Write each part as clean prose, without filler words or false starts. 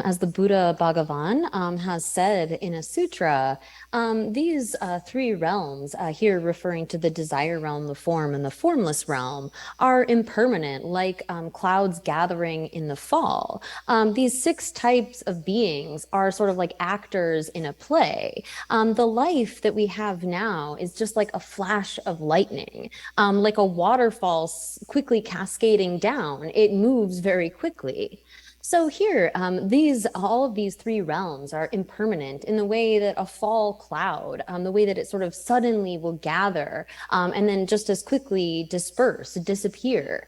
as the Buddha Bhagavan has said in a sutra, these three realms, here referring to the desire realm, the form, and the formless realm, are impermanent, like clouds gathering in the fall. These six types of beings are sort of like actors in a play. The life that we have now is just like a flash of lightning, like a waterfall quickly cascading down. It moves very quickly. So here, all of these three realms are impermanent in the way that a fall cloud, the way that it sort of suddenly will gather and then just as quickly disperse, disappear.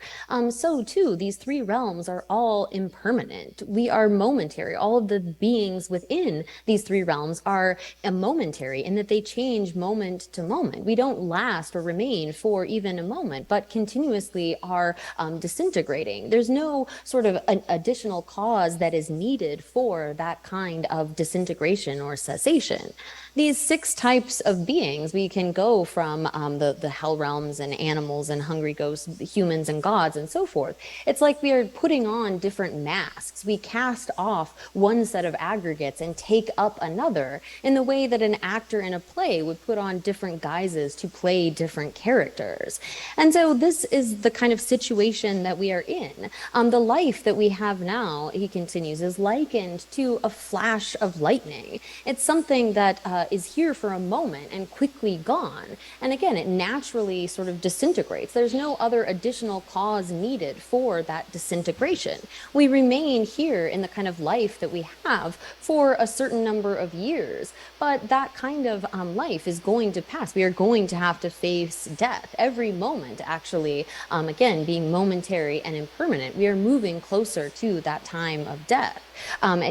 So too, these three realms are all impermanent. We are momentary. All of the beings within these three realms are momentary in that they change moment to moment. We don't last or remain for even a moment, but continuously are disintegrating. There's no sort of an additional cause that is needed for that kind of disintegration or cessation. These six types of beings, we can go from the hell realms and animals and hungry ghosts, humans and gods and so forth. It's like we are putting on different masks. We cast off one set of aggregates and take up another in the way that an actor in a play would put on different guises to play different characters. And so this is the kind of situation that we are in. The life that we have now, he continues, is likened to a flash of lightning. It's something that is here for a moment and quickly gone. And again, it naturally sort of disintegrates. There's no other additional cause needed for that disintegration. We remain here in the kind of life that we have for a certain number of years, but that kind of life is going to pass. We are going to have to face death every moment, actually, again, being momentary and impermanent. We are moving closer to that time of death.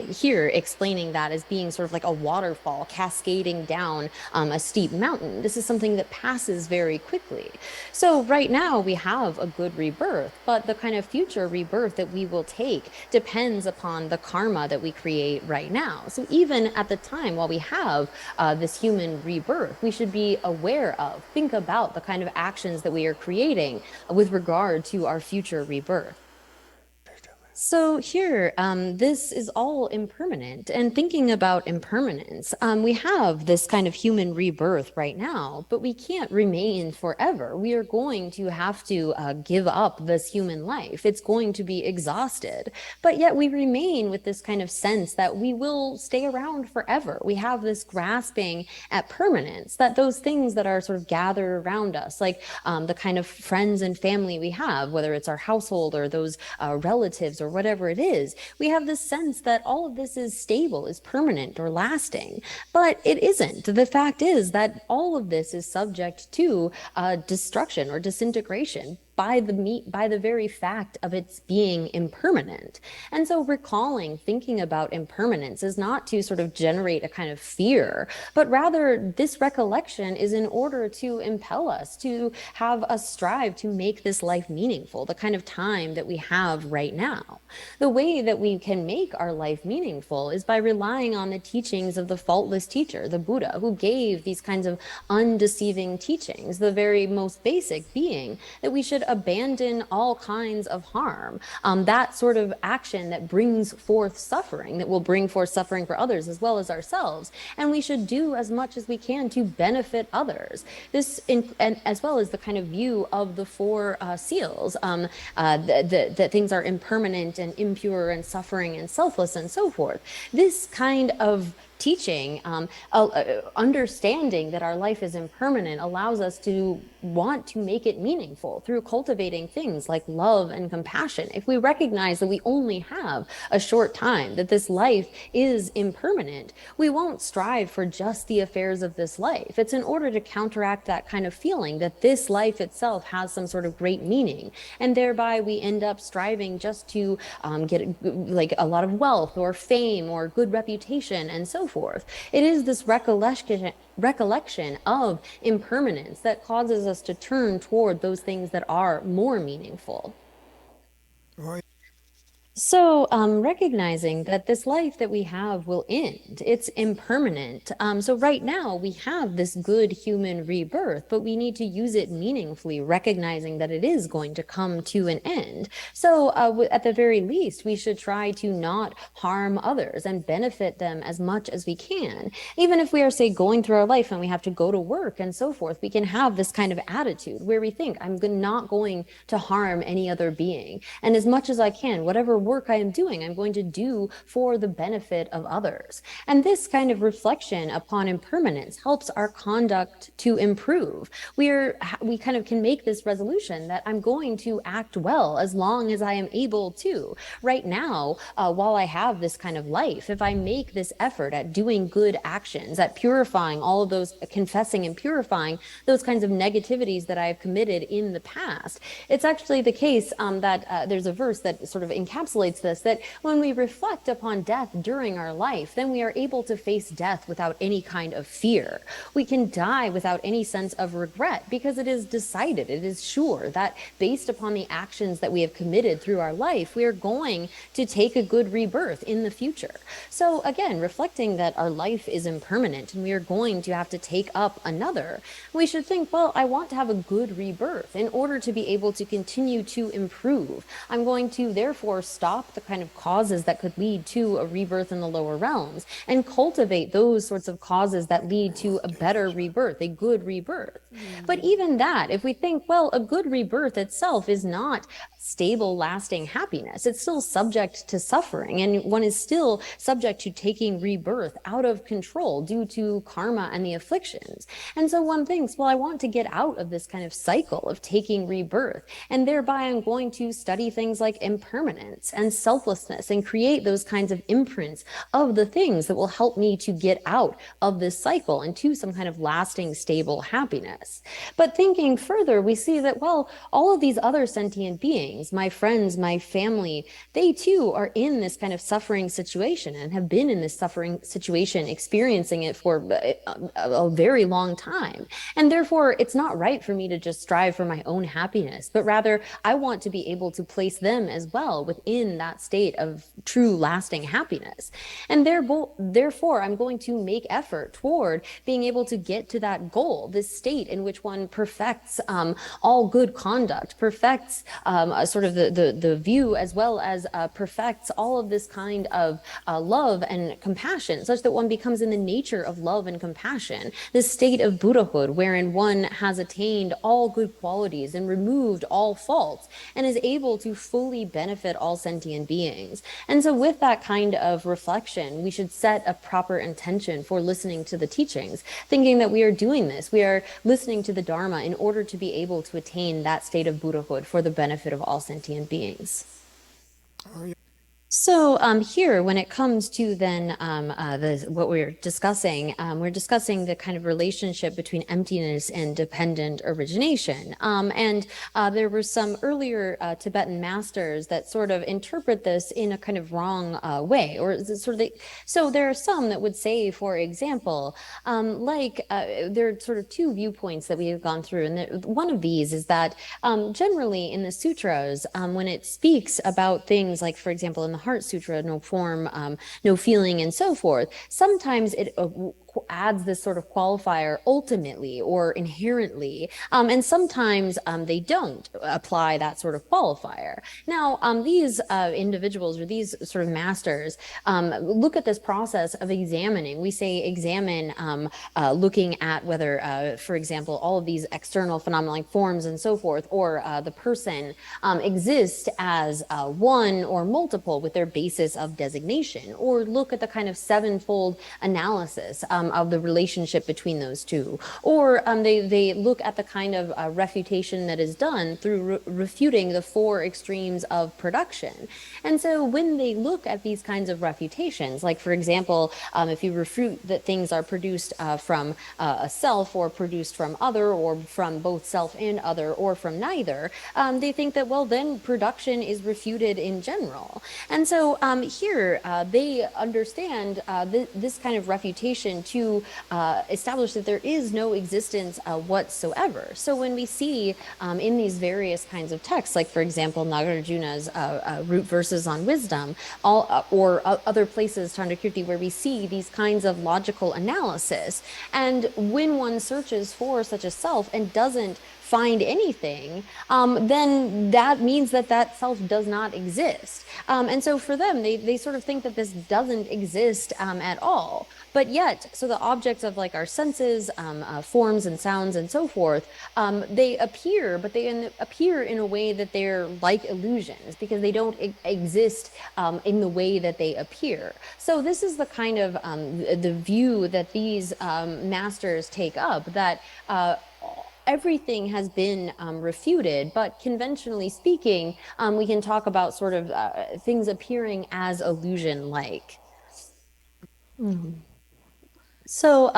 Here, explaining that as being sort of like a waterfall cascading down a steep mountain. This is something that passes very quickly. So right now we have a good rebirth, but the kind of future rebirth that we will take depends upon the karma that we create right now. So even at the time while we have this human rebirth, we should be aware of, think about the kind of actions that we are creating with regard to our future rebirth. So here, this is all impermanent. And thinking about impermanence, we have this kind of human rebirth right now, but we can't remain forever. We are going to have to give up this human life. It's going to be exhausted. But yet we remain with this kind of sense that we will stay around forever. We have this grasping at permanence, that those things that are sort of gathered around us, like the kind of friends and family we have, whether it's our household or those relatives or whatever it is, we have this sense that all of this is stable, is permanent or lasting. But it isn't. The fact is that all of this is subject to destruction or disintegration by the very fact of its being impermanent. And so recalling, thinking about impermanence is not to sort of generate a kind of fear, but rather this recollection is in order to impel us, to have us strive to make this life meaningful, the kind of time that we have right now. The way that we can make our life meaningful is by relying on the teachings of the faultless teacher, the Buddha, who gave these kinds of undeceiving teachings, the very most basic being that we should abandon all kinds of harm. That sort of action that brings forth suffering, that will bring forth suffering for others as well as ourselves. And we should do as much as we can to benefit others. And as well as the kind of view of the four seals, that things are impermanent and impure and suffering and selfless and so forth. This kind of teaching, understanding that our life is impermanent allows us to want to make it meaningful through cultivating things like love and compassion. If we recognize that we only have a short time, that this life is impermanent, we won't strive for just the affairs of this life. It's in order to counteract that kind of feeling that this life itself has some sort of great meaning, and thereby we end up striving just to get like a lot of wealth or fame or good reputation and so forth. It is this recollection of impermanence that causes us to turn toward those things that are more meaningful. So, recognizing that this life that we have will end, it's impermanent. So, right now, we have this good human rebirth, but we need to use it meaningfully, recognizing that it is going to come to an end. So, at the very least, we should try to not harm others and benefit them as much as we can. Even if we are, say, going through our life and we have to go to work and so forth, we can have this kind of attitude where we think, I'm not going to harm any other being. And as much as I can, whatever work I am doing, I'm going to do for the benefit of others. And this kind of reflection upon impermanence helps our conduct to improve. We kind of can make this resolution that I'm going to act well as long as I am able to. Right now, while I have this kind of life, if I make this effort at doing good actions, at purifying all of those, confessing and purifying those kinds of negativities that I have committed in the past, it's actually the case that there's a verse that sort of encapsulates this, that when we reflect upon death during our life, then we are able to face death without any kind of fear. We can die without any sense of regret because it is decided, it is sure that based upon the actions that we have committed through our life, we are going to take a good rebirth in the future. So again, reflecting that our life is impermanent and we are going to have to take up another, we should think, well, I want to have a good rebirth in order to be able to continue to improve. I'm going to therefore stop the kind of causes that could lead to a rebirth in the lower realms and cultivate those sorts of causes that lead to a better rebirth, a good rebirth. But even that, if we think, well, a good rebirth itself is not stable, lasting happiness, it's still subject to suffering, and one is still subject to taking rebirth out of control due to karma and the afflictions. And so one thinks, well, I want to get out of this kind of cycle of taking rebirth, and thereby I'm going to study things like impermanence and selflessness and create those kinds of imprints of the things that will help me to get out of this cycle and to some kind of lasting, stable happiness. But thinking further, we see that, well, all of these other sentient beings, my friends, my family, they too are in this kind of suffering situation and have been in this suffering situation, experiencing it for a very long time. And therefore, it's not right for me to just strive for my own happiness, but rather I want to be able to place them as well within that state of true lasting happiness. And therefore, I'm going to make effort toward being able to get to that goal, this state in which one perfects all good conduct, perfects sort of the view, as well as perfects all of this kind of love and compassion, such that one becomes in the nature of love and compassion, this state of Buddhahood wherein one has attained all good qualities and removed all faults and is able to fully benefit all sentient beings. And so with that kind of reflection, we should set a proper intention for listening to the teachings, thinking that we are doing this, we are listening to the Dharma in order to be able to attain that state of Buddhahood for the benefit of all sentient beings. So here, when it comes to then what we're discussing the kind of relationship between emptiness and dependent origination. And there were some earlier Tibetan masters that sort of interpret this in a kind of wrong way, or so there are some that would say, for example, there are sort of two viewpoints that we have gone through, and one of these is that generally in the sutras, when it speaks about things like, for example, in the Heart Sutra, no form, no feeling, and so forth, sometimes it adds this sort of qualifier ultimately or inherently, and sometimes they don't apply that sort of qualifier. Now, these individuals or these sort of masters look at this process of examining. We say examine, looking at whether, for example, all of these external phenomena like forms and so forth, or the person exist as one or multiple with their basis of designation, or look at the kind of sevenfold analysis of the relationship between those two, or they look at the kind of refutation that is done through refuting the four extremes of production. And so when they look at these kinds of refutations, like for example, if you refute that things are produced from a self, or produced from other, or from both self and other, or from neither, they think that, well, then production is refuted in general. And so here they understand this kind of refutation to to establish that there is no existence whatsoever. So when we see in these various kinds of texts, like for example, Nagarjuna's root verses on wisdom, other places, Chandrakirti, where we see these kinds of logical analysis, and when one searches for such a self and doesn't find anything, then that means that that self does not exist. And so for them, they sort of think that this doesn't exist at all. But yet, so the objects of like our senses, forms and sounds and so forth, they appear, but they appear in a way that they're like illusions because they don't exist in the way that they appear. So this is the kind of the view that these masters take up, that everything has been refuted, but conventionally speaking, we can talk about sort of things appearing as illusion-like. Mhm. So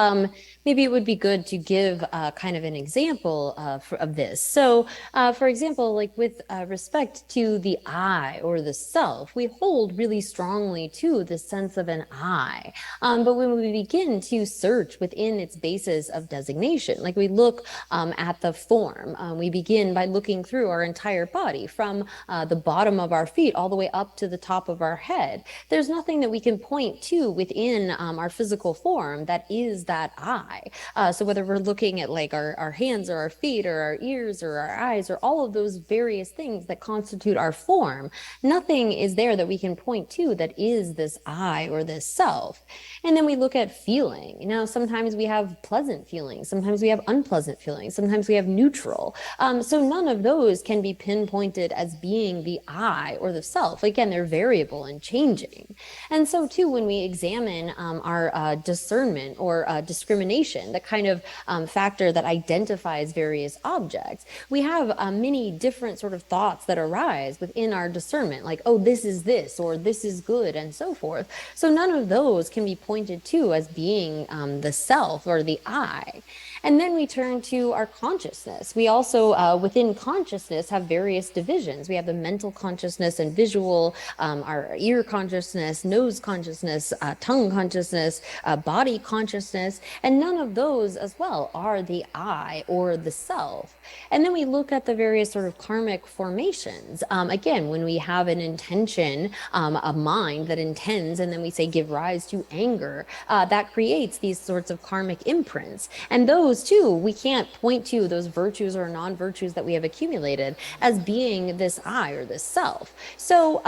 maybe it would be good to give kind of an example of this. So, for example, like with respect to the I or the self, we hold really strongly to the sense of an I. But when we begin to search within its basis of designation, like we look at the form, we begin by looking through our entire body from the bottom of our feet all the way up to the top of our head. There's nothing that we can point to within our physical form that is that I. So whether we're looking at like our hands or our feet or our ears or our eyes or all of those various things that constitute our form, nothing is there that we can point to that is this I or this self. And then we look at feeling. Now, sometimes we have pleasant feelings, sometimes we have unpleasant feelings, sometimes we have neutral. So none of those can be pinpointed as being the I or the self. Again, they're variable and changing. And so too, when we examine our discernment or discrimination, the kind of factor that identifies various objects, we have many different sort of thoughts that arise within our discernment, like, oh, this is this, or this is good, and so forth. So none of those can be pointed to as being the self or the I. And then we turn to our consciousness. We also, within consciousness, have various divisions. We have the mental consciousness and visual, our ear consciousness, nose consciousness, tongue consciousness, body consciousness, and none of those as well are the I or the self. And then we look at the various sort of karmic formations. Again, when we have an intention, a mind that intends, and then we say give rise to anger, that creates these sorts of karmic imprints. And those too, we can't point to those virtues or non-virtues that we have accumulated as being this I or this self. So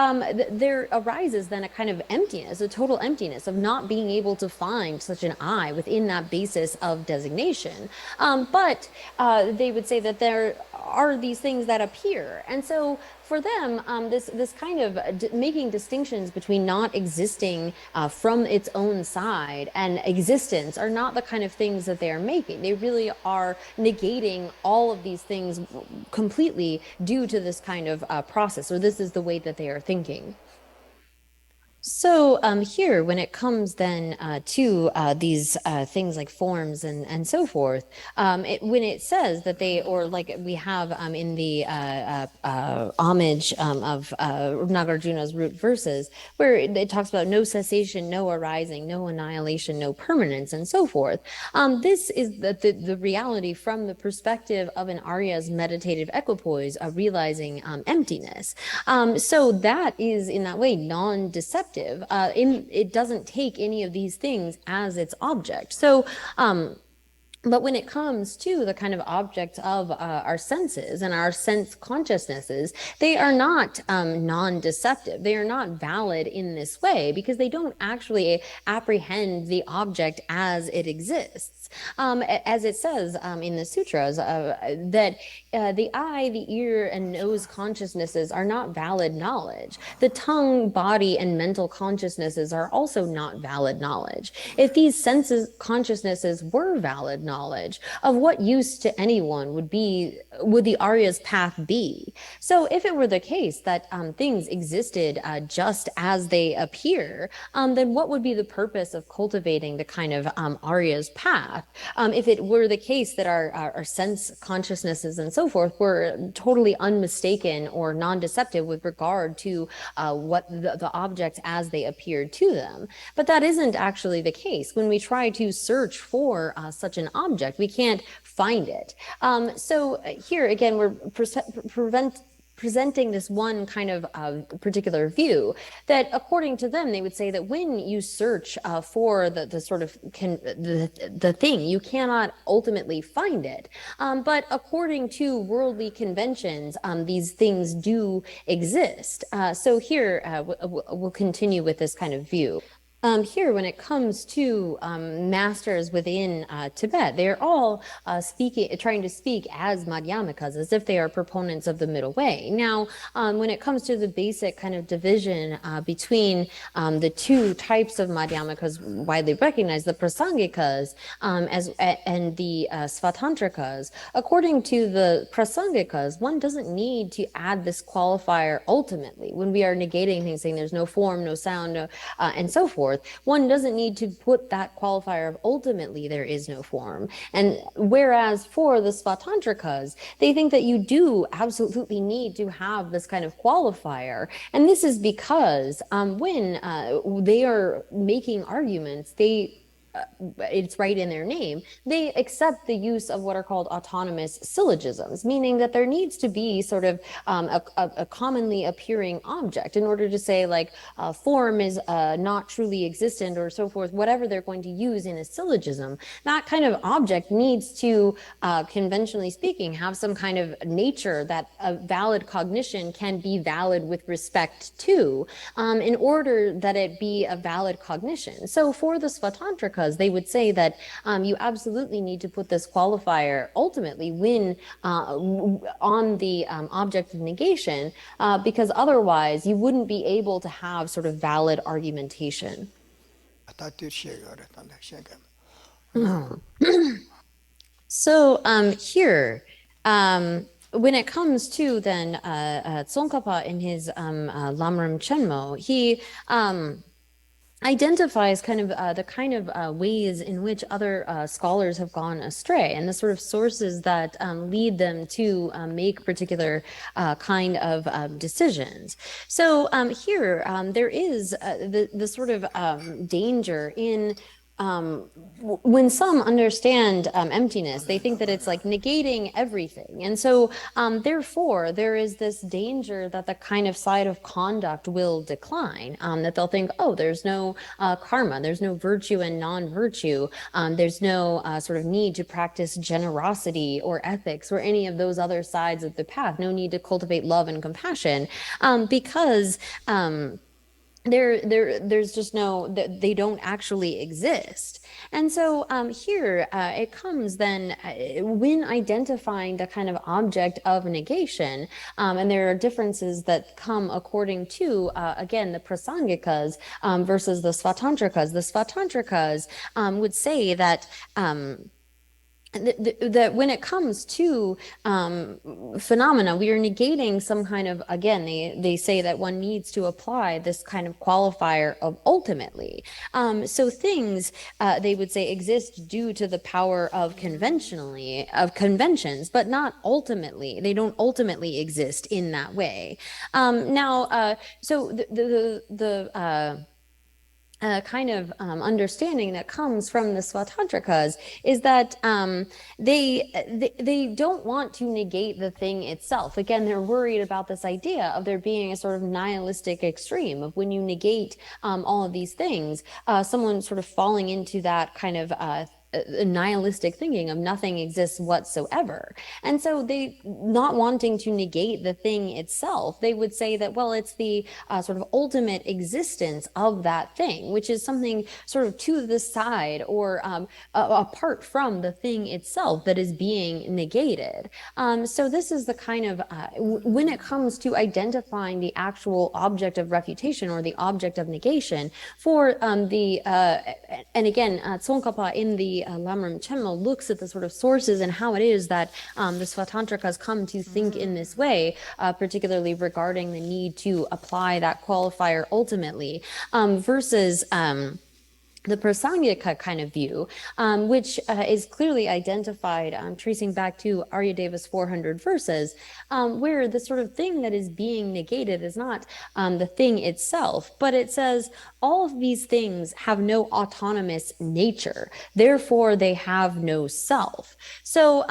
there arises then a kind of emptiness, a total emptiness of not being able to find such an I within that basis of designation. But they would say that there are these things that appear. And so for them, this kind of making distinctions between not existing from its own side and existence are not the kind of things that they are making. They really are negating all of these things completely due to this kind of process, or this is the way that they are thinking. So here, when it comes then to these things like forms and so forth, when it says that they, or like we have in the homage of Nagarjuna's root verses, where it talks about no cessation, no arising, no annihilation, no permanence, and so forth. This is the reality from the perspective of an Arya's meditative equipoise, realizing emptiness. So that is in that way non-deceptive. It doesn't take any of these things as its object. So but when it comes to the kind of objects of our senses and our sense consciousnesses, they are not non-deceptive. They are not valid in this way because they don't actually apprehend the object as it exists. As it says in the sutras, that the eye, the ear, and nose consciousnesses are not valid knowledge. The tongue, body, and mental consciousnesses are also not valid knowledge. If these senses consciousnesses were valid knowledge, of what use to anyone would the Arya's path be? So if it were the case that things existed just as they appear, then what would be the purpose of cultivating the kind of Arya's path? If it were the case that our sense consciousnesses and so forth were totally unmistaken or non-deceptive with regard to what the objects as they appeared to them. But that isn't actually the case. When we try to search for such an object, we can't find it. So here again, we're presenting this one kind of particular view that according to them, they would say that when you search for the sort of the thing, you cannot ultimately find it. But according to worldly conventions, these things do exist. So here we'll continue with this kind of view. Here, when it comes to masters within Tibet, they're all trying to speak as Madhyamikas, as if they are proponents of the middle way. Now, when it comes to the basic kind of division between the two types of Madhyamikas widely recognized, the Prasangikas and the Svatantrikas, according to the Prasangikas, one doesn't need to add this qualifier ultimately when we are negating things, saying there's no form, no sound, and so forth. One doesn't need to put that qualifier of ultimately there is no form. And whereas for the Svatantrikas, they think that you do absolutely need to have this kind of qualifier. And this is because when they are making arguments, it's right in their name, they accept the use of what are called autonomous syllogisms, meaning that there needs to be sort of a commonly appearing object in order to say like form is not truly existent or so forth, whatever they're going to use in a syllogism. That kind of object needs to, conventionally speaking, have some kind of nature that a valid cognition can be valid with respect to in order that it be a valid cognition. So for the Svatantrikas, they would say that you absolutely need to put this qualifier ultimately when on the object of negation, because otherwise you wouldn't be able to have sort of valid argumentation. So here, when it comes to then Tsongkhapa in his Lamrim Chenmo, he identifies kind of the kind of ways in which other scholars have gone astray and the sort of sources that lead them to make particular kind of decisions. So here there is the sort of danger in when some understand emptiness, they think that it's like negating everything. And so therefore, there is this danger that the kind of side of conduct will decline, that they'll think, oh, there's no karma, there's no virtue and non-virtue, there's no sort of need to practice generosity or ethics or any of those other sides of the path, no need to cultivate love and compassion, because there's just no, they don't actually exist. And so here it comes then when identifying the kind of object of negation, and there are differences that come according to again the Prasangikas versus the Svatantrikas. The Svatantrikas would say that that when it comes to phenomena, we are negating some kind of, again, they say that one needs to apply this kind of qualifier of ultimately. So things, they would say, exist due to the power of conventions, but not ultimately. They don't ultimately exist in that way. So the kind of understanding that comes from the Svatantrikas is that they don't want to negate the thing itself. Again, they're worried about this idea of there being a sort of nihilistic extreme of when you negate all of these things, someone sort of falling into that kind of nihilistic thinking of nothing exists whatsoever. And so they, not wanting to negate the thing itself, they would say that, well, it's the sort of ultimate existence of that thing, which is something sort of to the side or apart from the thing itself that is being negated. So this is the kind of, when it comes to identifying the actual object of refutation or the object of negation for and again, Tsongkhapa in the the Lamrim Chenmo looks at the sort of sources and how it is that the Svatantrikas come to think in this way, particularly regarding the need to apply that qualifier ultimately, versus the Prasangika kind of view, which is clearly identified, tracing back to Aryadeva's 400 verses, where the sort of thing that is being negated is not the thing itself, but it says all of these things have no autonomous nature, therefore they have no self. So,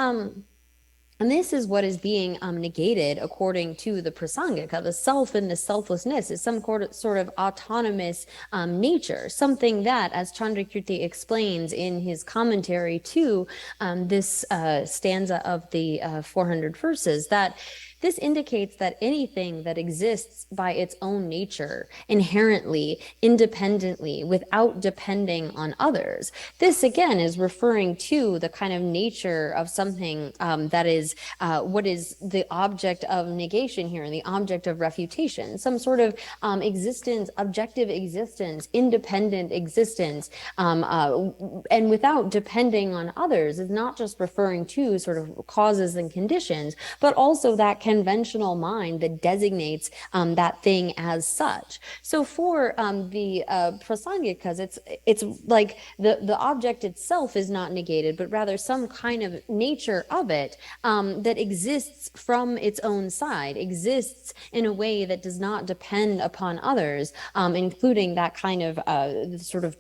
and this is what is being negated according to the Prasangika. The self and the selflessness is some sort of autonomous nature, something that, as Chandrakirti explains in his commentary to this stanza of the 400 verses, that this indicates that anything that exists by its own nature, inherently, independently, without depending on others. This, again, is referring to the kind of nature of something that is what is the object of negation here, the object of refutation, some sort of existence, objective existence, independent existence, and without depending on others, is not just referring to sort of causes and conditions, but also that conventional mind that designates that thing as such. So for the Prasangikas, it's like the object itself is not negated, but rather some kind of nature of it that exists from its own side, exists in a way that does not depend upon others, including that kind of sort of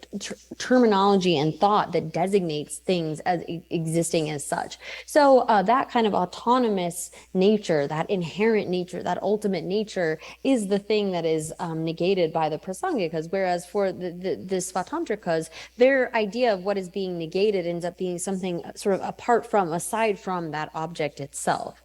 terminology and thought that designates things as existing as such. So that kind of autonomous nature, that inherent nature, that ultimate nature is the thing that is negated by the Prasangikas, whereas for the Svatantrikas, their idea of what is being negated ends up being something sort of apart from, aside from that object itself.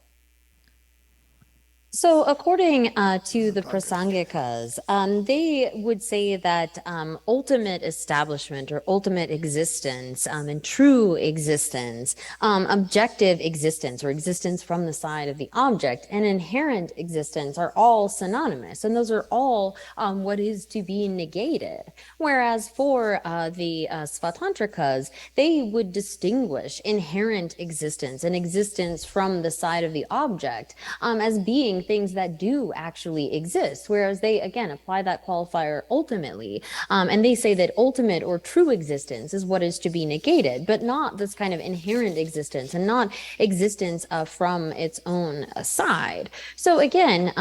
So, according to the Prasangikas, they would say that ultimate establishment or ultimate existence and true existence, objective existence or existence from the side of the object, and inherent existence are all synonymous, and those are all what is to be negated. Whereas for the Svatantrikas, they would distinguish inherent existence and existence from the side of the object as being things that do actually exist, whereas they, again, apply that qualifier ultimately, and they say that ultimate or true existence is what is to be negated, but not this kind of inherent existence and not existence from its own side. So again,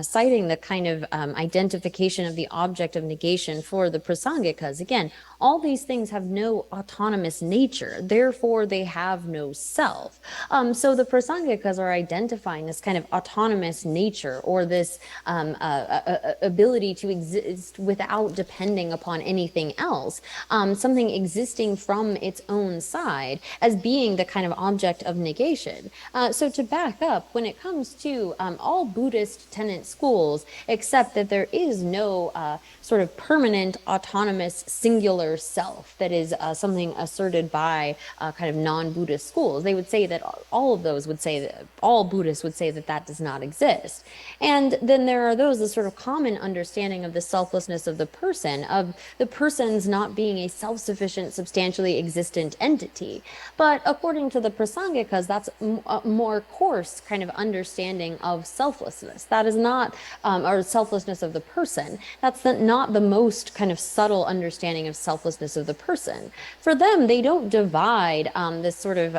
citing the kind of identification of the object of negation for the Prasangikas, again, all these things have no autonomous nature, therefore they have no self. So the Prasangikas are identifying this kind of autonomous nature or this ability to exist without depending upon anything else, something existing from its own side as being the kind of object of negation. So to back up, when it comes to all Buddhist tenet schools, except that there is no sort of permanent, autonomous, singular self that is something asserted by kind of non-Buddhist schools. They would say that all of those would say that all Buddhists would say that that does not exist. And then there are those, the sort of common understanding of the selflessness of the person's not being a self-sufficient, substantially existent entity. But according to the Prasangikas, that's a more coarse kind of understanding of selflessness. That is not, or selflessness of the person. That's not the most kind of subtle understanding of selflessness of the person. For them, they don't divide this sort of,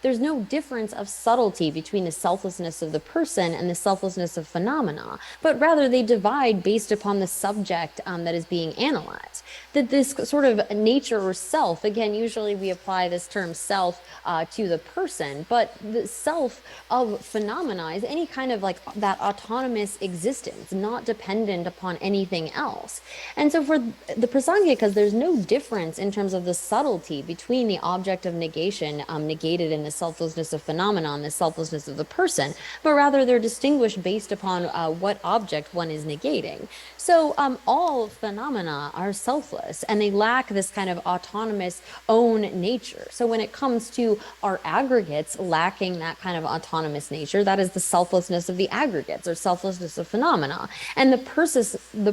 there's no difference of subtlety between the selflessness of the person and the selflessness of phenomena, but rather they divide based upon the subject that is being analyzed. That this sort of nature or self, again, usually we apply this term self to the person, but the self of phenomena is any kind of like that autonomous existence, not dependent upon anything else. And so for the Prasangikas, there's no difference in terms of the subtlety between the object of negation, negated in the selflessness of phenomena and the selflessness of the person, but rather they're distinguished based upon what object one is negating. So all phenomena are selfless and they lack this kind of autonomous own nature. So when it comes to our aggregates lacking that kind of autonomous nature, that is the selflessness of the aggregates or selflessness of phenomena. And the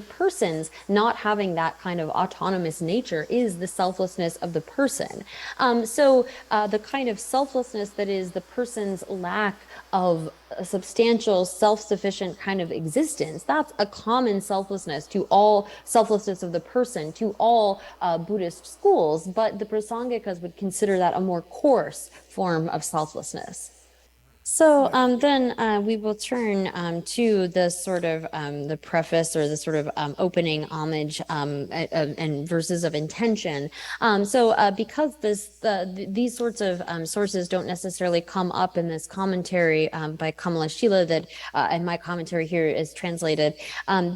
persons not having that kind of autonomous nature nature is the selflessness of the person. So the kind of selflessness that is the person's lack of a substantial self-sufficient kind of existence, that's a common selflessness to all selflessness of the person to all Buddhist schools, but the Prasangikas would consider that a more coarse form of selflessness. So then we will turn to the sort of the preface or the sort of opening homage and verses of intention. Because these sorts of sources don't necessarily come up in this commentary by Kamala Shila that and my commentary here is translated,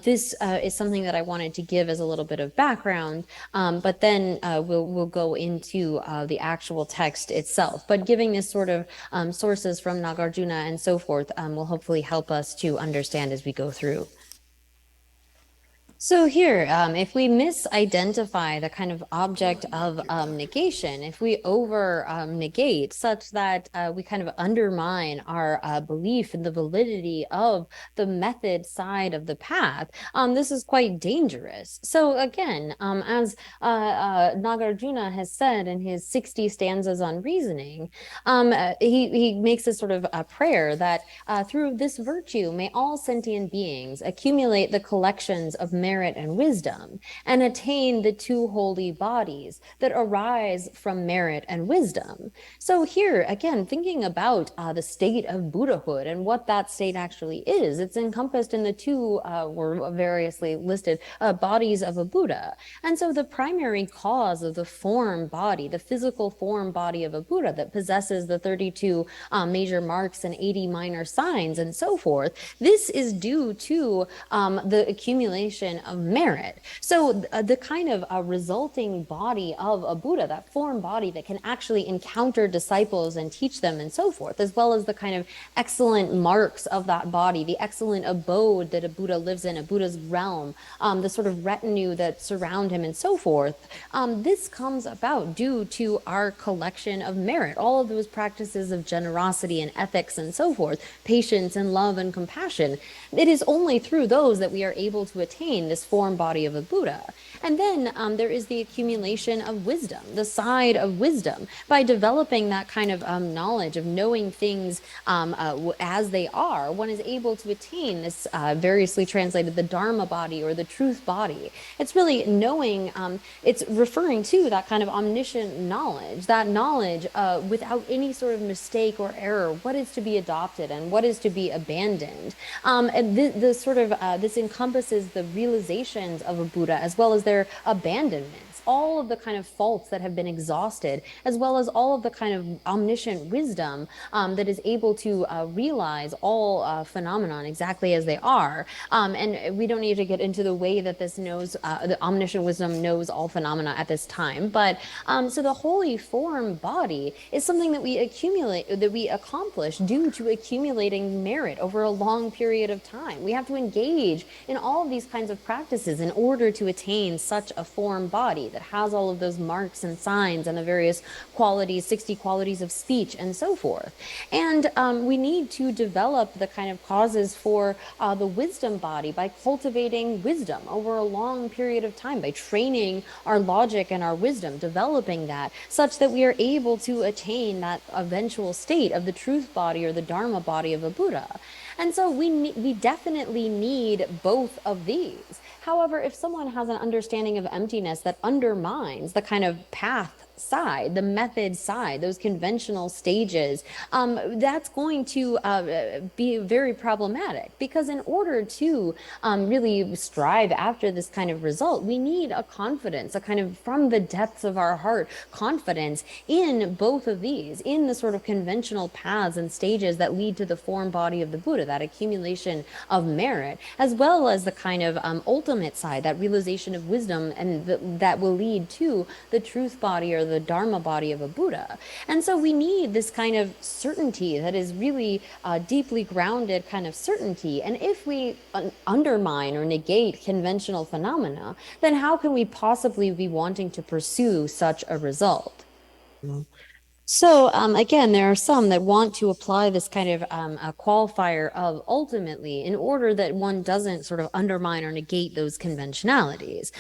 this is something that I wanted to give as a little bit of background, but then we'll go into the actual text itself. But giving this sort of sources from Nagarjuna and so forth will hopefully help us to understand as we go through. So here, if we misidentify the kind of object of negation, if we over negate such that we kind of undermine our belief in the validity of the method side of the path, this is quite dangerous. So again, as Nagarjuna has said in his 60 stanzas on reasoning, he makes a sort of a prayer that through this virtue may all sentient beings accumulate the collections of merit and wisdom, and attain the two holy bodies that arise from merit and wisdom. So here, again, thinking about the state of Buddhahood and what that state actually is, it's encompassed in the two, or variously listed, bodies of a Buddha. And so the primary cause of the form body, the physical form body of a Buddha that possesses the 32 major marks and 80 minor signs and so forth, this is due to the accumulation of merit. So the kind of resulting body of a Buddha, that form body that can actually encounter disciples and teach them and so forth, as well as the kind of excellent marks of that body, the excellent abode that a Buddha lives in, a Buddha's realm, the sort of retinue that surround him and so forth. This comes about due to our collection of merit, all of those practices of generosity and ethics and so forth, patience and love and compassion. It is only through those that we are able to attain this form body of a Buddha. And then there is the accumulation of wisdom, the side of wisdom. By developing that kind of knowledge of knowing things as they are, one is able to attain this variously translated the Dharma body or the truth body. It's really knowing, it's referring to that kind of omniscient knowledge, that knowledge without any sort of mistake or error, what is to be adopted and what is to be abandoned. And this encompasses the realizations of a Buddha as well as their abandonments, all of the kind of faults that have been exhausted, as well as all of the kind of omniscient wisdom that is able to realize all phenomenon exactly as they are. And we don't need to get into the way that this knows, the omniscient wisdom knows all phenomena at this time. But so the holy form body is something that we accumulate, that we accomplish due to accumulating merit over a long period of time. We have to engage in all of these kinds of practices in order to attain such a form body that has all of those marks and signs and the various qualities, 60 qualities of speech and so forth. And we need to develop the kind of causes for the wisdom body by cultivating wisdom over a long period of time, by training our logic and our wisdom, developing that such that we are able to attain that eventual state of the truth body or the Dharma body of a Buddha. And so we definitely need both of these. However, if someone has an understanding of emptiness that undermines the kind of path side, the method side, those conventional stages, that's going to be very problematic, because in order to really strive after this kind of result, we need a confidence, a kind of from the depths of our heart, confidence in both of these, in the sort of conventional paths and stages that lead to the form body of the Buddha, that accumulation of merit, as well as the kind of ultimate side, that realization of wisdom, and that will lead to the truth body or the Dharma body of a Buddha. And so we need this kind of certainty that is really deeply grounded kind of certainty. And if we undermine or negate conventional phenomena, then how can we possibly be wanting to pursue such a result? So, again, there are some that want to apply this kind of a qualifier of ultimately in order that one doesn't sort of undermine or negate those conventionalities.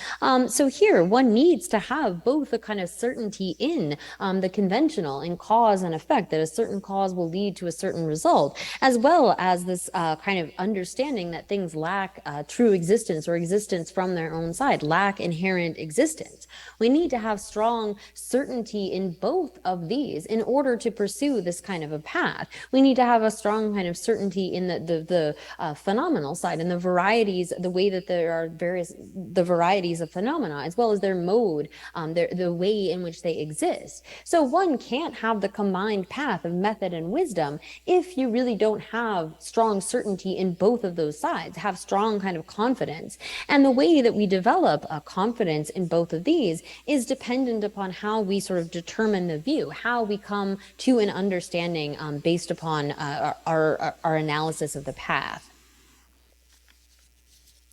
So here, one needs to have both a kind of certainty in the conventional, in cause and effect, that a certain cause will lead to a certain result, as well as this kind of understanding that things lack true existence or existence from their own side, lack inherent existence. We need to have strong certainty in both of these in order to pursue this kind of a path. We need to have a strong kind of certainty in the phenomenal side and the varieties, the way that there are the varieties of phenomena, as well as their mode, the way in which they exist. So one can't have the combined path of method and wisdom if you really don't have strong certainty in both of those sides, have strong kind of confidence. And the way that we develop a confidence in both of these is dependent upon how we sort of determine the view, how we come to an understanding based upon our analysis of the path.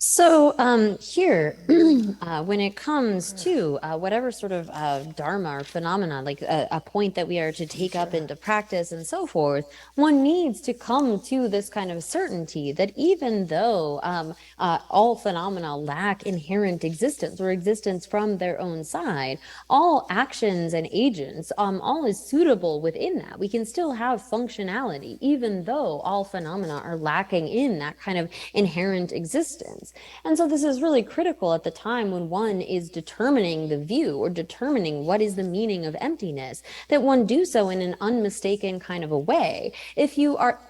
So here, when it comes to whatever sort of dharma or phenomena, like a point that we are to take up into practice and so forth, one needs to come to this kind of certainty that even though all phenomena lack inherent existence or existence from their own side, all actions and agents, all is suitable within that. We can still have functionality, even though all phenomena are lacking in that kind of inherent existence. And so this is really critical at the time when one is determining the view or determining what is the meaning of emptiness, that one do so in an unmistaken kind of a way. If you are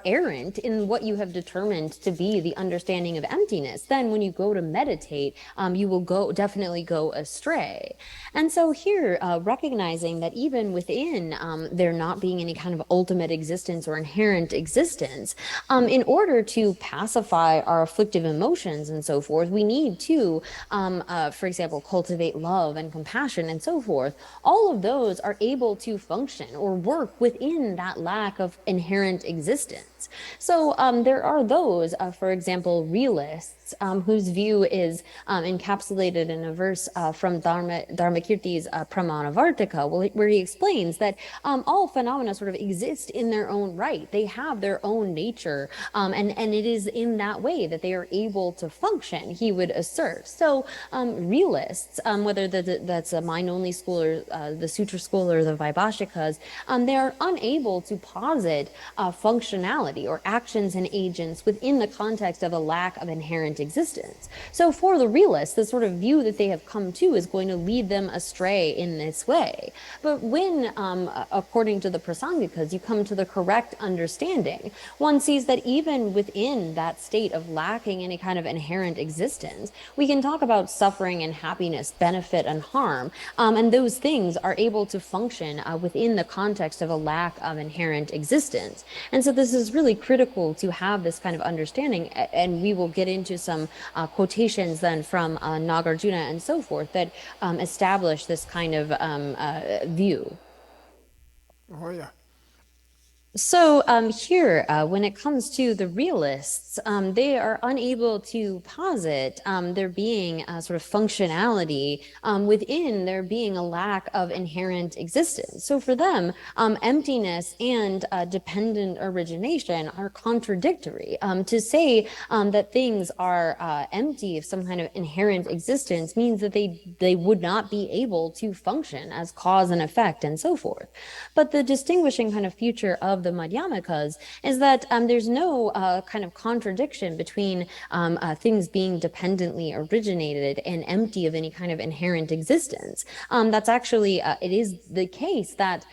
errant in what you have determined to be the understanding of emptiness, then when you go to meditate, you will definitely go astray. And so here, recognizing that even within there not being any kind of ultimate existence or inherent existence, in order to pacify our afflictive emotions and so forth, we need to, for example, cultivate love and compassion and so forth. All of those are able to function or work within that lack of inherent existence. So there are those, for example, realists whose view is encapsulated in a verse from Dharmakirti's Pramanavartika, where he explains that all phenomena sort of exist in their own right. They have their own nature, and it is in that way that they are able to function, he would assert. So realists, whether that's a mind-only school or the Sutra school or the Vaibhashikas, they are unable to posit functionality or actions and agents within the context of a lack of inherent existence. So for the realists, the sort of view that they have come to is going to lead them astray in this way. But when, according to the Prasangikas, you come to the correct understanding, one sees that even within that state of lacking any kind of inherent existence, we can talk about suffering and happiness, benefit and harm, and those things are able to function within the context of a lack of inherent existence. And so this is really critical to have this kind of understanding, and we will get into some quotations then from Nagarjuna and so forth that establish this kind of view. Oh yeah. So here, when it comes to the realists, they are unable to posit there being a sort of functionality within there being a lack of inherent existence. So for them, emptiness and dependent origination are contradictory. To say that things are empty of some kind of inherent existence means that they would not be able to function as cause and effect and so forth. But the distinguishing kind of feature of the Madhyamikas is that there's no kind of contradiction between things being dependently originated and empty of any kind of inherent existence. That's actually, it is the case that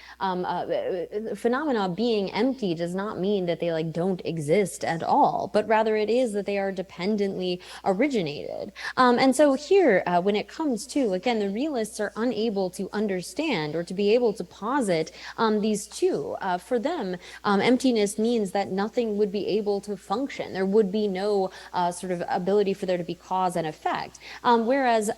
phenomena being empty does not mean that they like don't exist at all, but rather it is that they are dependently originated. And so here, when it comes to, again, the realists are unable to understand or to be able to posit these two. For them, emptiness means that nothing would be able to function. There would be no sort of ability for there to be cause and effect. Whereas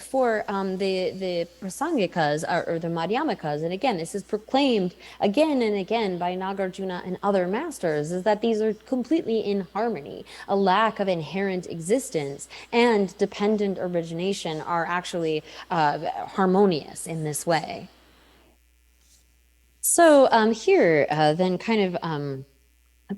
for the Prasangikas or the Madhyamikas, and again, this is proclaimed again and again by Nagarjuna and other masters, is that these are completely in harmony. A lack of inherent existence and dependent origination are actually harmonious in this way. So here, then kind of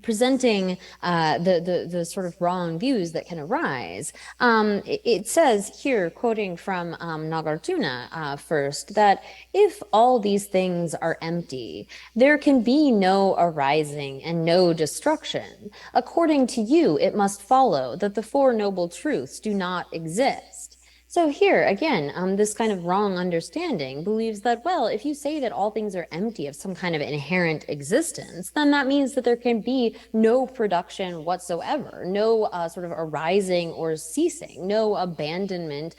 presenting the sort of wrong views that can arise. It says here, quoting from Nagarjuna first, that if all these things are empty, there can be no arising and no destruction. According to you, it must follow that the Four Noble Truths do not exist. So here again, this kind of wrong understanding believes that, well, if you say that all things are empty of some kind of inherent existence, then that means that there can be no production whatsoever, no sort of arising or ceasing, no abandonment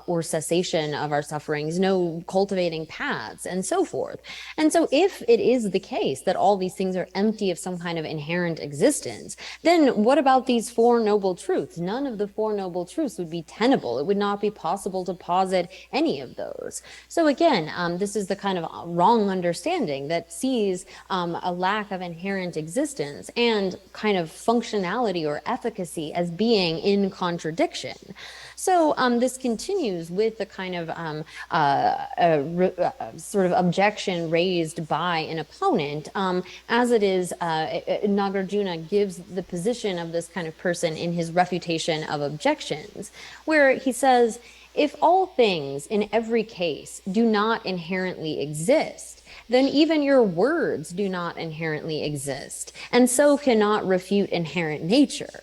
or cessation of our sufferings, no cultivating paths, and so forth. And so if it is the case that all these things are empty of some kind of inherent existence, then what about these Four Noble Truths? None of the Four Noble Truths would be tenable. It would not be possible to posit any of those. So again, this is the kind of wrong understanding that sees a lack of inherent existence and kind of functionality or efficacy as being in contradiction. So this continues with the kind of sort of objection raised by an opponent, as it is Nagarjuna gives the position of this kind of person in his refutation of objections, where he says, if all things in every case do not inherently exist, then even your words do not inherently exist, and so cannot refute inherent nature.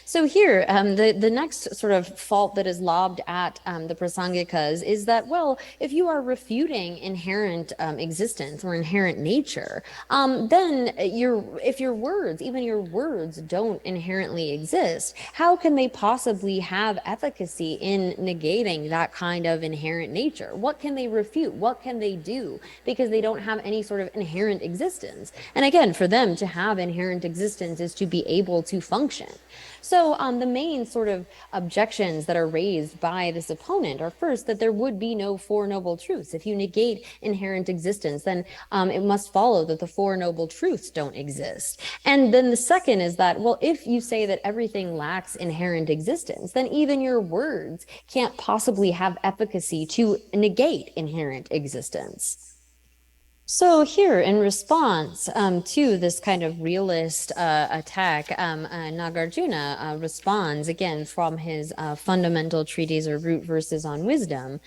So here, the next sort of fault that is lobbed at the Prasangikas is that, well, if you are refuting inherent existence or inherent nature, then if your words, even your words, don't inherently exist, how can they possibly have efficacy in negating that kind of inherent nature? What can they refute? What can they do? Because they don't have any sort of inherent existence. And again, for them to have inherent existence is to be able to function. So the main sort of objections that are raised by this opponent are first that there would be no Four Noble Truths. If you negate inherent existence, then it must follow that the Four Noble Truths don't exist. And then the second is that, well, if you say that everything lacks inherent existence, then even your words can't possibly have efficacy to negate inherent existence. So here, in response to this kind of realist attack, Nagarjuna responds again from his fundamental treatise or root verses on wisdom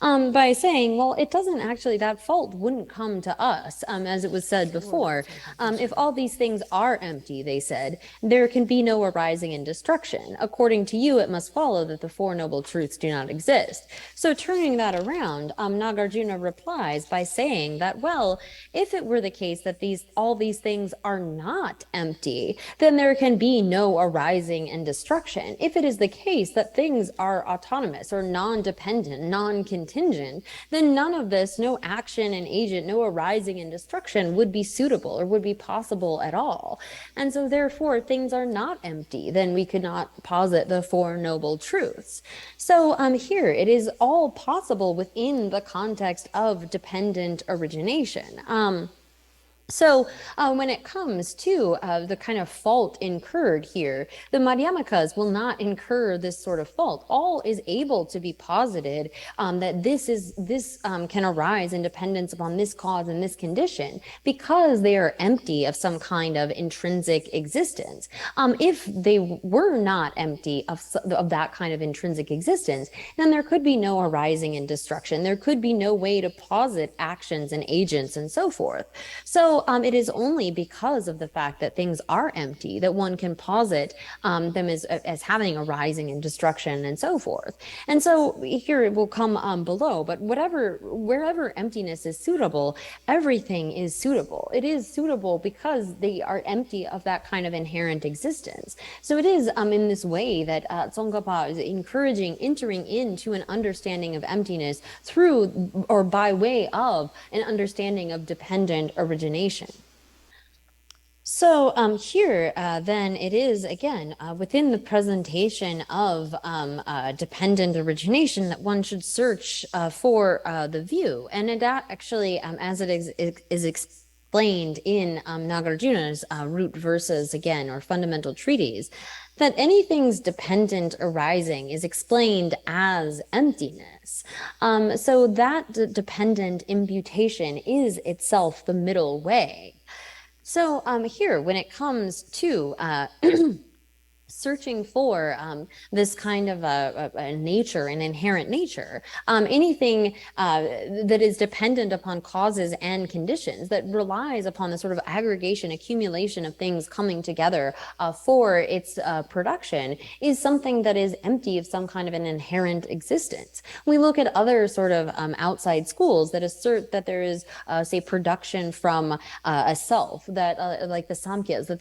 by saying, well, it doesn't actually, that fault wouldn't come to us, as it was said before. If all these things are empty, they said, there can be no arising and destruction. According to you, it must follow that the Four Noble Truths do not exist. So turning that around, Nagarjuna replies by saying that, well, if it were the case that all these things are not empty, then there can be no arising and destruction. If it is the case that things are autonomous or non-dependent, non-contingent, then none of this, no action and agent, no arising and destruction would be suitable or would be possible at all. And so therefore things are not empty. Then we could not posit the Four Noble Truths. So here it is all possible within the context of dependent origination. So when it comes to the kind of fault incurred here, the Madhyamakas will not incur this sort of fault. All is able to be posited that this can arise in dependence upon this cause and this condition because they are empty of some kind of intrinsic existence. If they were not empty of that kind of intrinsic existence, then there could be no arising and destruction. There could be no way to posit actions and agents and so forth. So it is only because of the fact that things are empty that one can posit them as having arising and destruction and so forth. And so here it will come below, but wherever emptiness is suitable, everything is suitable. It is suitable because they are empty of that kind of inherent existence. So it is in this way that Tsongkhapa is encouraging entering into an understanding of emptiness through or by way of an understanding of dependent origination. So here, then it is again within the presentation of dependent origination that one should search for the view, and it actually, as it is explained in Nagarjuna's root verses again, or fundamental treatise, that anything's dependent arising is explained as emptiness. So that dependent imputation is itself the middle way. So here, when it comes to searching for this kind of a nature, an inherent nature, anything that is dependent upon causes and conditions, that relies upon the sort of aggregation, accumulation of things coming together for its production, is something that is empty of some kind of an inherent existence. We look at other sort of outside schools that assert that there is, say, production from a self, that like the Samkhyas, that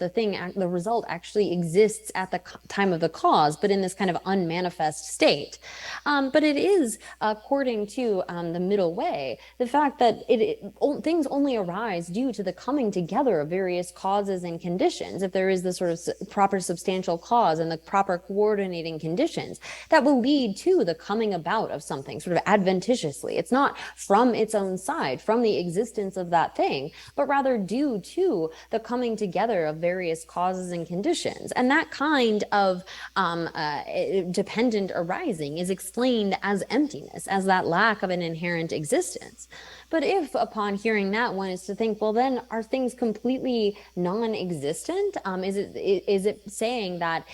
the result actually exists at the time of the cause, but in this kind of unmanifest state. But it is, according to the middle way, the fact that things only arise due to the coming together of various causes and conditions. If there is the sort of proper substantial cause and the proper coordinating conditions, that will lead to the coming about of something sort of adventitiously. It's not from its own side, from the existence of that thing, but rather due to the coming together of various causes and conditions. And that kind of dependent arising is explained as emptiness, as that lack of an inherent existence. But if upon hearing that one is to think, well, then are things completely non-existent? Is it saying that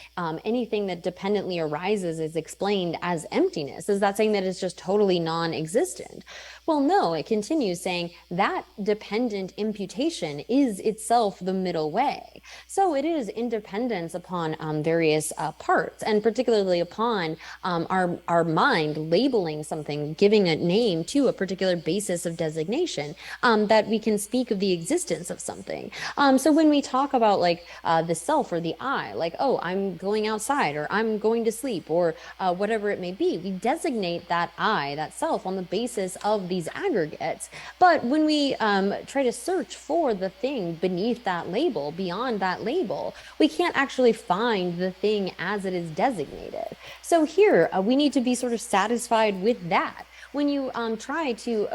anything that dependently arises is explained as emptiness? Is that saying that it's just totally non-existent? Well, no, it continues saying that dependent imputation is itself the middle way. So it is independence upon various parts, and particularly upon our mind labeling something, giving a name to a particular basis of designation, that we can speak of the existence of something. So when we talk about like the self or the I, like, oh, I'm going outside, or I'm going to sleep, or whatever it may be, we designate that I, that self, on the basis of these aggregates. But when we try to search for the thing beneath that label, beyond that label, we can't actually find the thing as it is designated. So here, we need to be sort of satisfied with that. When you try to,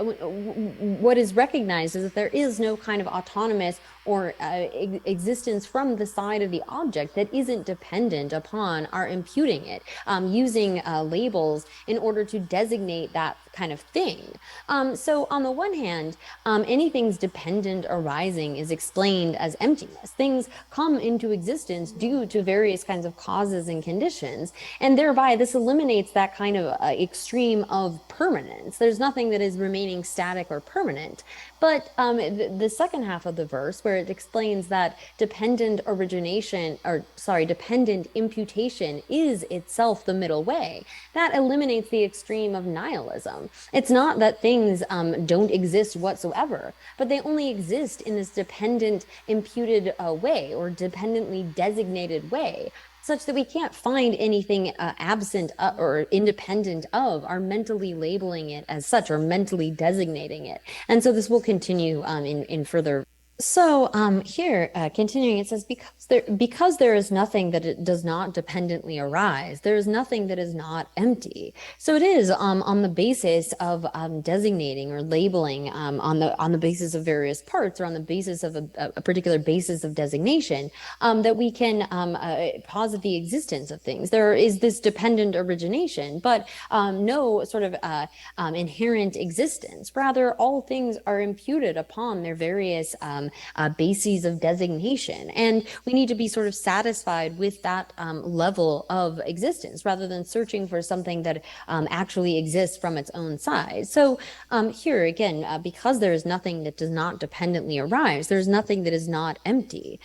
what is recognized is that there is no kind of autonomous or existence from the side of the object that isn't dependent upon our imputing it, using labels in order to designate that kind of thing. So on the one hand, anything's dependent arising is explained as emptiness. Things come into existence due to various kinds of causes and conditions, and thereby this eliminates that kind of extreme of permanence. There's nothing that is remaining static or permanent. But the second half of the verse, where it explains that dependent origination, or sorry, dependent imputation is itself the middle way, that eliminates the extreme of nihilism. It's not that things don't exist whatsoever, but they only exist in this dependent imputed way, or dependently designated way, such that we can't find anything absent or independent of our mentally labeling it as such, or mentally designating it. And so this will continue in further. So here, continuing, it says, because there is nothing that it does not dependently arise, there is nothing that is not empty. So it is on the basis of designating or labeling, on the basis of various parts, or on the basis of a particular basis of designation, that we can posit the existence of things. There is this dependent origination, but no sort of inherent existence. Rather, all things are imputed upon their various bases of designation. And we need to be sort of satisfied with that level of existence, rather than searching for something that actually exists from its own side. So here again, because there is nothing that does not dependently arise, there's nothing that is not empty.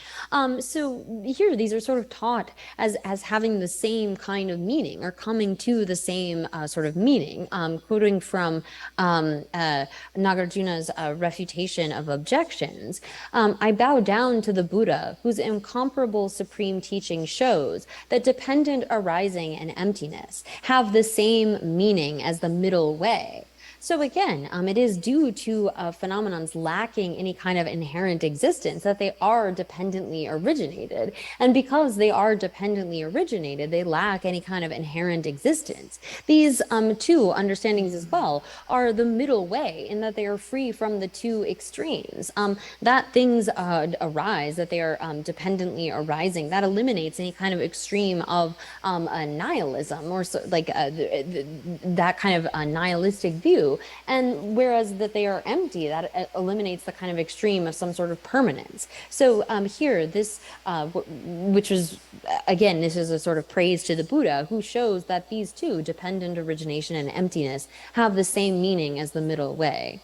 So here, these are sort of taught as having the same kind of meaning, or coming to the same sort of meaning. Quoting from Nagarjuna's refutation of objections, I bow down to the Buddha, whose incomparable supreme teaching shows that dependent arising and emptiness have the same meaning as the middle way. So again, it is due to phenomenons lacking any kind of inherent existence that they are dependently originated. And because they are dependently originated, they lack any kind of inherent existence. These two understandings as well are the middle way in that they are free from the two extremes. That things arise, that they are dependently arising, that eliminates any kind of extreme of nihilism or so, like that kind of nihilistic view. And whereas that they are empty, that eliminates the kind of extreme of some sort of permanence. So here, this, which is, again, this is a sort of praise to the Buddha, who shows that these two, dependent origination and emptiness, have the same meaning as the middle way.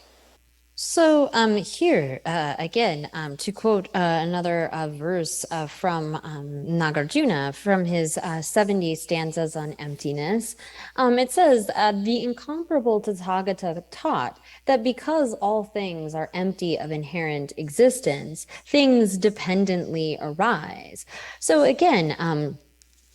So here again to quote another verse from Nagarjuna from his 70 stanzas on emptiness, it says the incomparable Tathagata taught that because all things are empty of inherent existence, things dependently arise. So again,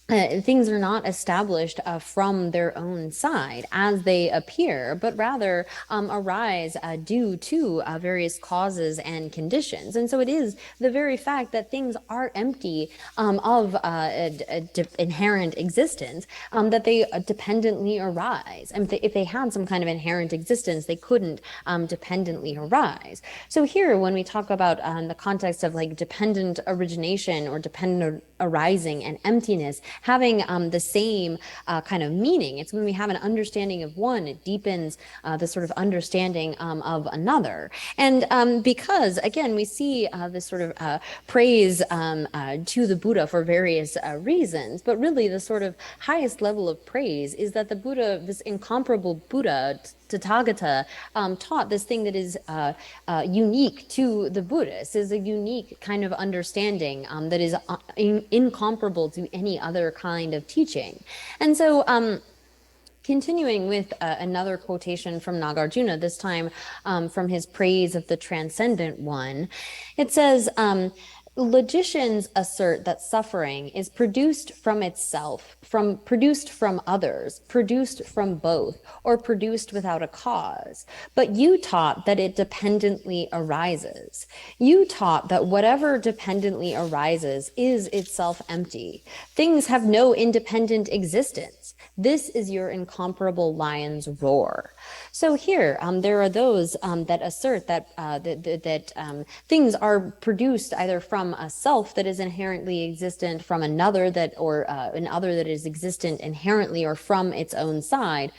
things are not established from their own side as they appear, but rather arise due to various causes and conditions. And so it is the very fact that things are empty of inherent existence that they dependently arise. And if they had some kind of inherent existence, they couldn't dependently arise. So here, when we talk about the context of like dependent origination or dependent arising and emptiness having the same kind of meaning. It's when we have an understanding of one, it deepens the sort of understanding of another. And because, again, we see this sort of praise to the Buddha for various reasons, but really the sort of highest level of praise is that the Buddha, this incomparable Buddha, Tathagata, taught this thing that is unique to the Buddhists, is a unique kind of understanding that is incomparable to any other kind of teaching. And so, continuing with another quotation from Nagarjuna, this time from his praise of the transcendent one, it says, logicians assert that suffering is produced from itself, produced from others, produced from both, or produced without a cause. But you taught that it dependently arises. You taught that whatever dependently arises is itself empty. Things have no independent existence. This is your incomparable lion's roar. So here, there are those that assert that things are produced either from a self that is inherently existent, from another that, or an other that is existent inherently, or from its own side,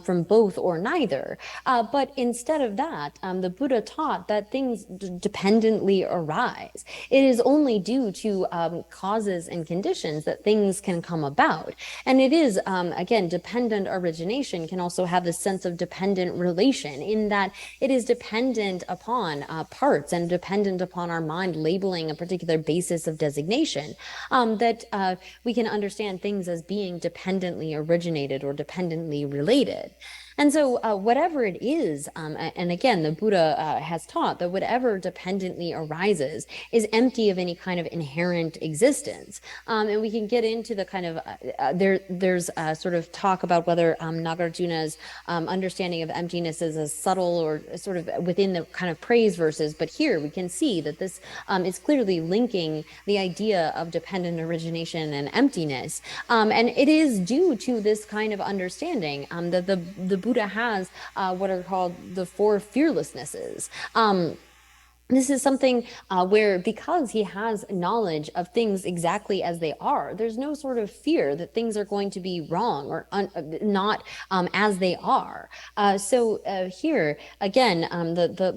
from both or neither. But instead of that, the Buddha taught that things dependently arise. It is only due to causes and conditions that things can come about. And it is, again, dependent origination can also have this sense of dependent relation in that it is dependent upon parts and dependent upon our mind labeling a particular basis of designation, that we can understand things as being dependently originated or dependently related. And so, whatever it is, and again, the Buddha has taught that whatever dependently arises is empty of any kind of inherent existence. And we can get into the kind of there's sort of talk about whether Nagarjuna's understanding of emptiness is as subtle or sort of within the kind of praise verses. But here we can see that this is clearly linking the idea of dependent origination and emptiness, and it is due to this kind of understanding that the Buddha has what are called the four fearlessnesses. This is something where, because he has knowledge of things exactly as they are, there's no sort of fear that things are going to be wrong or not as they are. So here, again,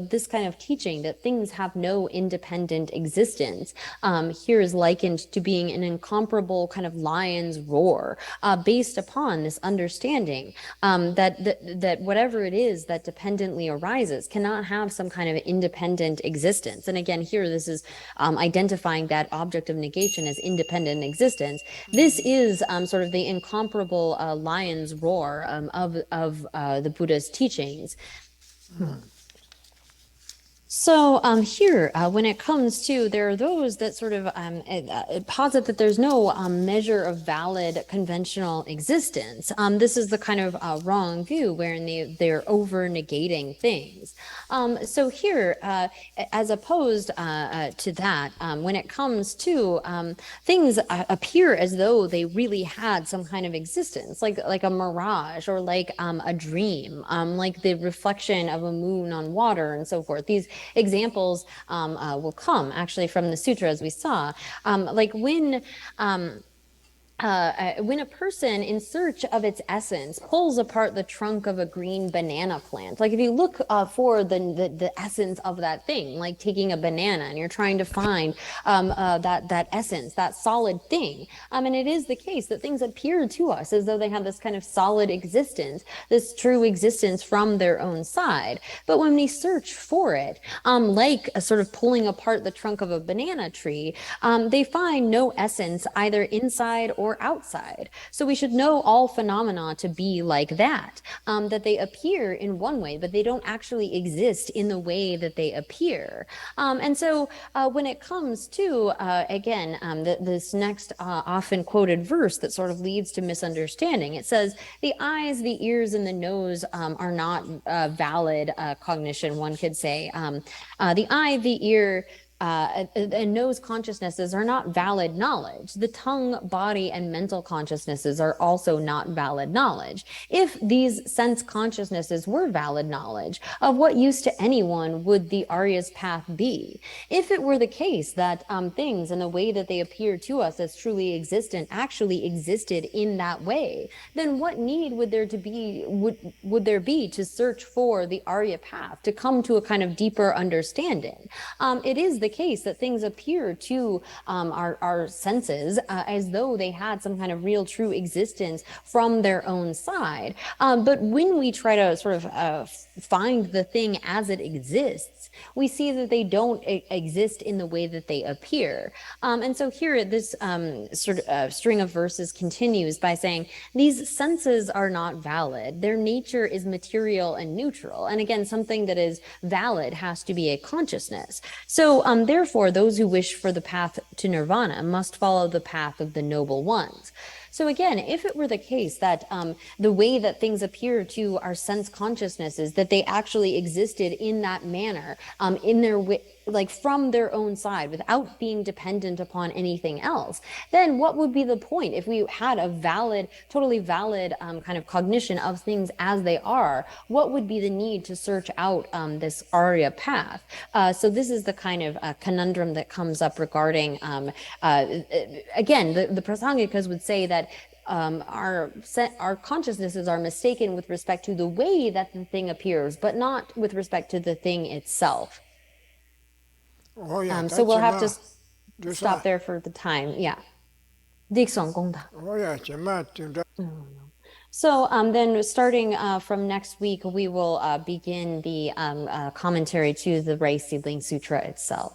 this kind of teaching that things have no independent existence here is likened to being an incomparable kind of lion's roar, based upon this understanding that whatever it is that dependently arises cannot have some kind of independent existence. And again, here this is identifying that object of negation as independent existence. This is sort of the incomparable lion's roar of the Buddha's teachings. So here, when it comes to, there are those that sort of posit that there's no measure of valid conventional existence. This is the kind of wrong view wherein they're over negating things. So here, as opposed to that, when it comes to things appear as though they really had some kind of existence, like a mirage or like a dream, like the reflection of a moon on water and so forth. These examples will come actually from the sutra, as we saw. Like when a person in search of its essence pulls apart the trunk of a green banana plant, like if you look for the essence of that thing, like taking a banana and you're trying to find that essence, that solid thing, and it is the case that things appear to us as though they have this kind of solid existence, this true existence from their own side. But when we search for it, like a sort of pulling apart the trunk of a banana tree, they find no essence either inside or outside. So we should know all phenomena to be like that, that they appear in one way, but they don't actually exist in the way that they appear. And so when it comes to, again, this next often quoted verse that sort of leads to misunderstanding, it says, the eyes, the ears, and the nose are not valid cognition, one could say. The eye, the ear, and nose consciousnesses are not valid knowledge. The tongue, body, and mental consciousnesses are also not valid knowledge. If these sense consciousnesses were valid knowledge, of what use to anyone would the Arya's path be? If it were the case that things and the way that they appear to us as truly existent actually existed in that way, then what need would there to be would there be to search for the Arya path, to come to a kind of deeper understanding? It is the case that things appear to our senses as though they had some kind of real true existence from their own side. But when we try to sort of find the thing as it exists, we see that they don't exist in the way that they appear. And so here, this sort of string of verses continues by saying, these senses are not valid. Their nature is material and neutral. And again, something that is valid has to be a consciousness. So, therefore, those who wish for the path to nirvana must follow the path of the noble ones. So again, if it were the case that the way that things appear to our sense consciousnesses, that they actually existed in that manner, in their like from their own side without being dependent upon anything else, then what would be the point if we had a valid, totally valid kind of cognition of things as they are? What would be the need to search out this Arya path? So this is the kind of conundrum that comes up regarding, again, the Prasangikas would say that our consciousnesses are mistaken with respect to the way that the thing appears, but not with respect to the thing itself. Oh yeah, So we'll have to stop 就是啊，there for the time. Yeah. Dixon Gongda. oh yeah，前面So then starting from next week, we will begin the commentary to the Rai Seedling Sutra itself.